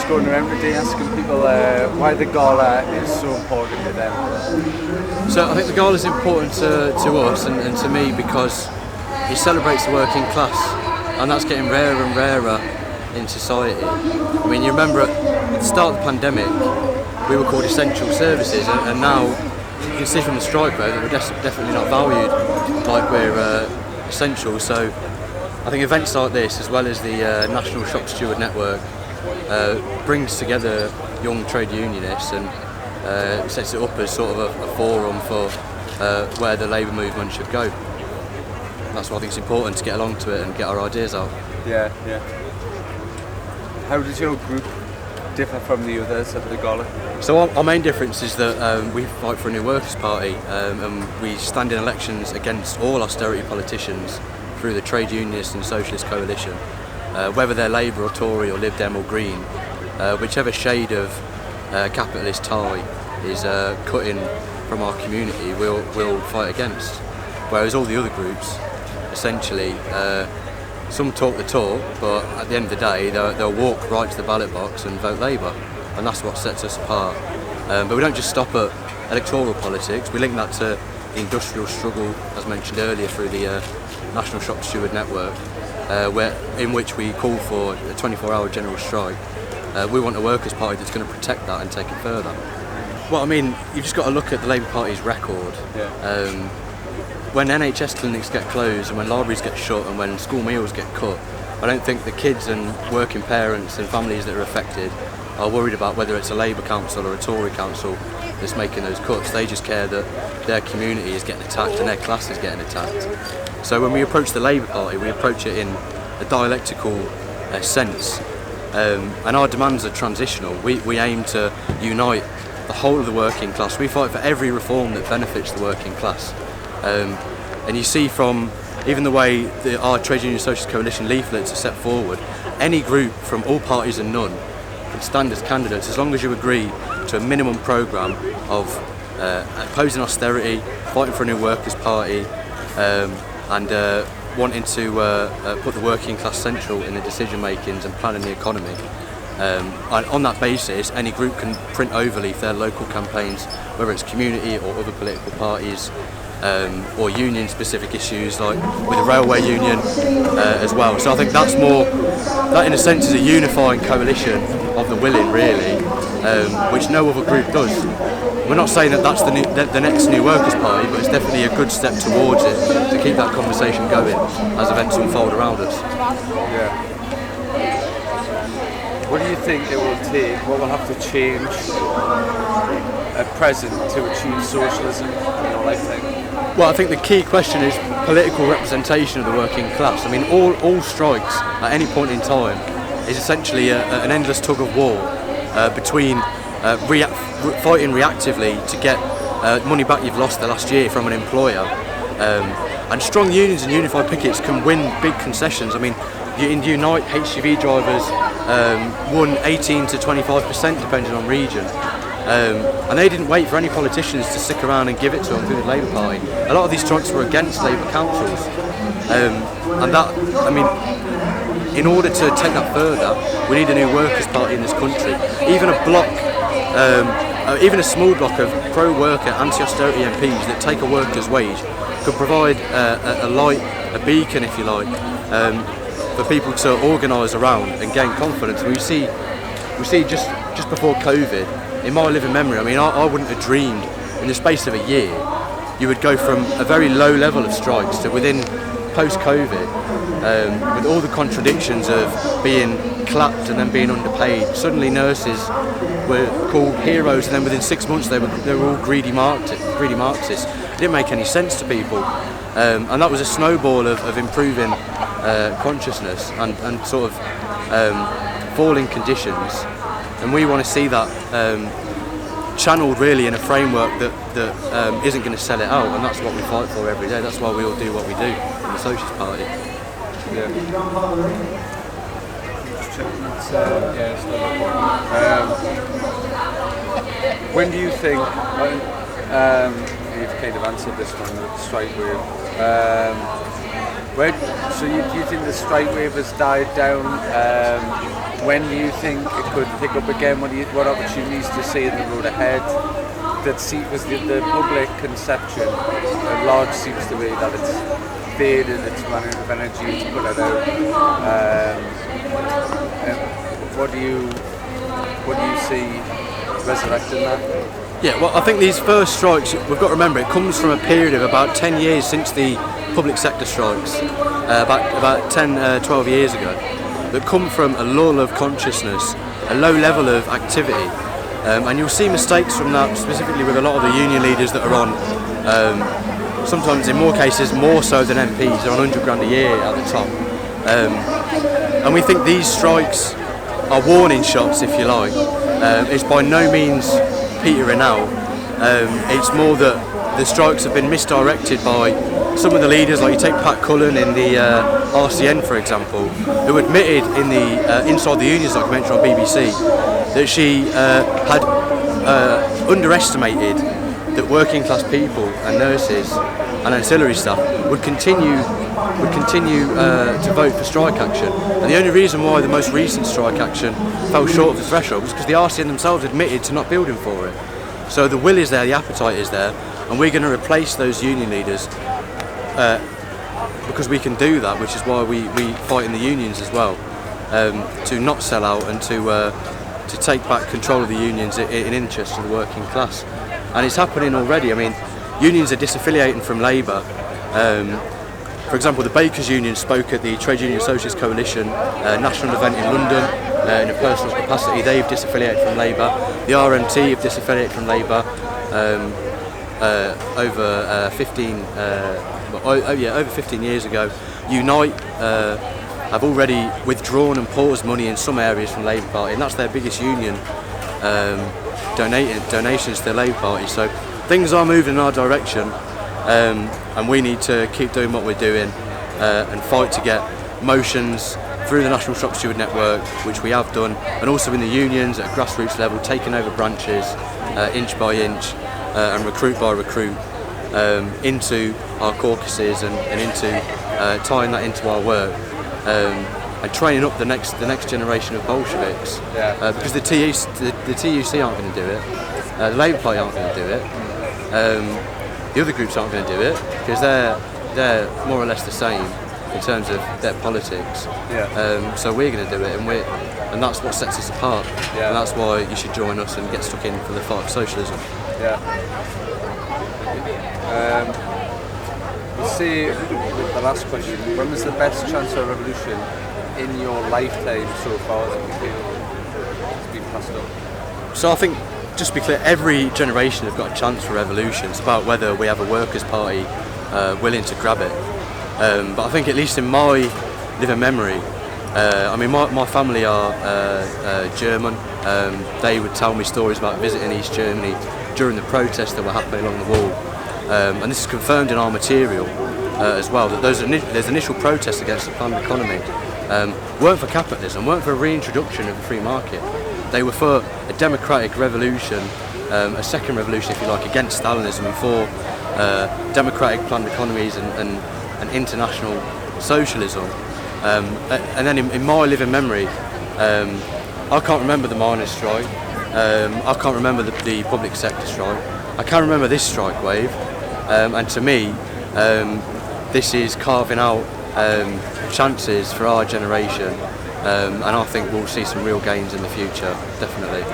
going around today asking people why the Gala is so important to them. So I think the Gala is important to us and to me because it celebrates the working class, and that's getting rarer and rarer in society. I mean, you remember at the start of the pandemic, we were called essential services, and now you can see from the strike rate that we're definitely not valued like we're essential. So I think events like this, as well as the National Shop Steward Network, brings together young trade unionists and sets it up as sort of a forum for where the labour movement should go. That's why I think it's important to get along to it and get our ideas out. Yeah. How does your group differ from the others at the Gala? So our main difference is that we fight for a new workers' party, and we stand in elections against all austerity politicians through the trade unionist and socialist coalition, whether they're Labour or Tory or Lib Dem or Green, whichever shade of capitalist tie is cutting from our community, we'll fight against. Whereas all the other groups, essentially, some talk the talk, but at the end of the day, they'll walk right to the ballot box and vote Labour, and that's what sets us apart. But we don't just stop at electoral politics. We link that to the industrial struggle, as mentioned earlier, through the National Shop Steward Network, in which we call for a 24-hour general strike. We want a workers' party that's going to protect that and take it further. Well, I mean, you've just got to look at the Labour Party's record. Yeah. When NHS clinics get closed and when libraries get shut and when school meals get cut, I don't think the kids and working parents and families that are affected are worried about whether it's a Labour council or a Tory council that's making those cuts. They just care that their community is getting attacked and their class is getting attacked. So when we approach the Labour Party, we approach it in a dialectical sense, and our demands are transitional. We aim to unite the whole of the working class. We fight for every reform that benefits the working class. And you see from even the way our Trade Union Socialist Coalition leaflets are set forward, any group from all parties and none can stand as candidates as long as you agree to a minimum programme of opposing austerity, fighting for a new workers' party, and wanting to put the working class central in the decision makings and planning the economy. And on that basis, any group can print overleaf their local campaigns, whether it's community or other political parties, or union-specific issues like with the railway union as well. So I think that in a sense is a unifying coalition of the willing, really, which no other group does. We're not saying that that's the next new workers' party, but it's definitely a good step towards it to keep that conversation going as events unfold around us. Yeah. What do you think it will take? What will have to change at present to achieve socialism in your lifetime? Well, I think the key question is political representation of the working class. I mean, all strikes at any point in time is essentially an endless tug of war between fighting reactively to get money back you've lost the last year from an employer, and strong unions and unified pickets can win big concessions. I mean, in Unite, HGV drivers won 18 to 25% depending on region. And they didn't wait for any politicians to stick around and give it to them through the Labour Party. A lot of these strikes were against Labour councils. And that, I mean, in order to take that further, we need a new workers' party in this country. Even a bloc, even a small bloc of pro-worker, anti-austerity MPs that take a worker's wage could provide a light, a beacon, if you like, for people to organise around and gain confidence. And we see just before COVID, in my living memory, I mean, I wouldn't have dreamed in the space of a year you would go from a very low level of strikes to within post-COVID, with all the contradictions of being clapped and then being underpaid. Suddenly nurses were called heroes, and then within 6 months they were all greedy Marxists. It didn't make any sense to people, and that was a snowball of improving consciousness and sort of falling conditions. And we want to see that channeled really in a framework that isn't going to sell it out, and that's what we fight for every day. That's why we all do what we do in the Socialist Party. Yeah. When do you think, you've kind of answered this one with the strike wave, do you think the strike wave has died down When do you think it could pick up again? What opportunities do you see in the road ahead? Because the public conception at large seems to be that it's faded, it's running out of energy, it's put it out. What do you see resurrecting that? Yeah, well, I think these first strikes, we've got to remember, it comes from a period of about 10 years since the public sector strikes, about 10, 12 years ago, that come from a lull of consciousness, a low level of activity. And you'll see mistakes from that, specifically with a lot of the union leaders that are on, sometimes in more cases more so than MPs, they're on 100 grand a year at the top. And we think these strikes are warning shots, if you like. It's by no means petering out. It's more that the strikes have been misdirected by some of the leaders, like you take Pat Cullen in the RCN, for example, who admitted in the Inside the Unions documentary on BBC that she had underestimated that working class people and nurses and ancillary staff would continue to vote for strike action. And the only reason why the most recent strike action fell short of the threshold was because the RCN themselves admitted to not building for it. So the will is there, the appetite is there, and we're going to replace those union leaders because we can do that, which is why we fight in the unions as well, to not sell out and to take back control of the unions in interest of the working class. And it's happening already. I mean, unions are disaffiliating from Labour. For example, the Bakers Union spoke at the Trade Union Socialist Coalition national event in London in a personal capacity. They've disaffiliated from Labour. The RMT have disaffiliated from Labour over 15 years ago. Unite have already withdrawn and paused money in some areas from the Labour Party, and that's their biggest union donations to the Labour Party. So things are moving in our direction, and we need to keep doing what we're doing and fight to get motions through the National Shop Steward Network, which we have done, and also in the unions at a grassroots level, taking over branches inch by inch and recruit by recruit into our caucuses and into tying that into our work. And training up the next generation of Bolsheviks, because the TUC aren't going to do it, the Labour Party aren't going to do it, the other groups aren't going to do it because they're more or less the same in terms of their politics. So we're going to do it, and that's what sets us apart. And that's why you should join us and get stuck in for the fight for socialism. We'll see with the last question. When was the best chance for a revolution in your lifetime so far that you feel has been passed up? So I think, just to be clear, every generation has got a chance for revolution. It's about whether we have a workers' party willing to grab it. But I think, at least in my living memory, I mean, my family are German. They would tell me stories about visiting East Germany during the protests that were happening along the wall. And this is confirmed in our material as well, that there's initial protests against the planned economy weren't for capitalism, weren't for a reintroduction of the free market. They were for a democratic revolution, a second revolution, if you like, against Stalinism, and for democratic planned economies and international socialism. And then in my living memory, I can't remember the miners' strike, I can't remember the public sector strike, I can't remember this strike wave, and to me, this is carving out chances for our generation, and I think we'll see some real gains in the future, definitely.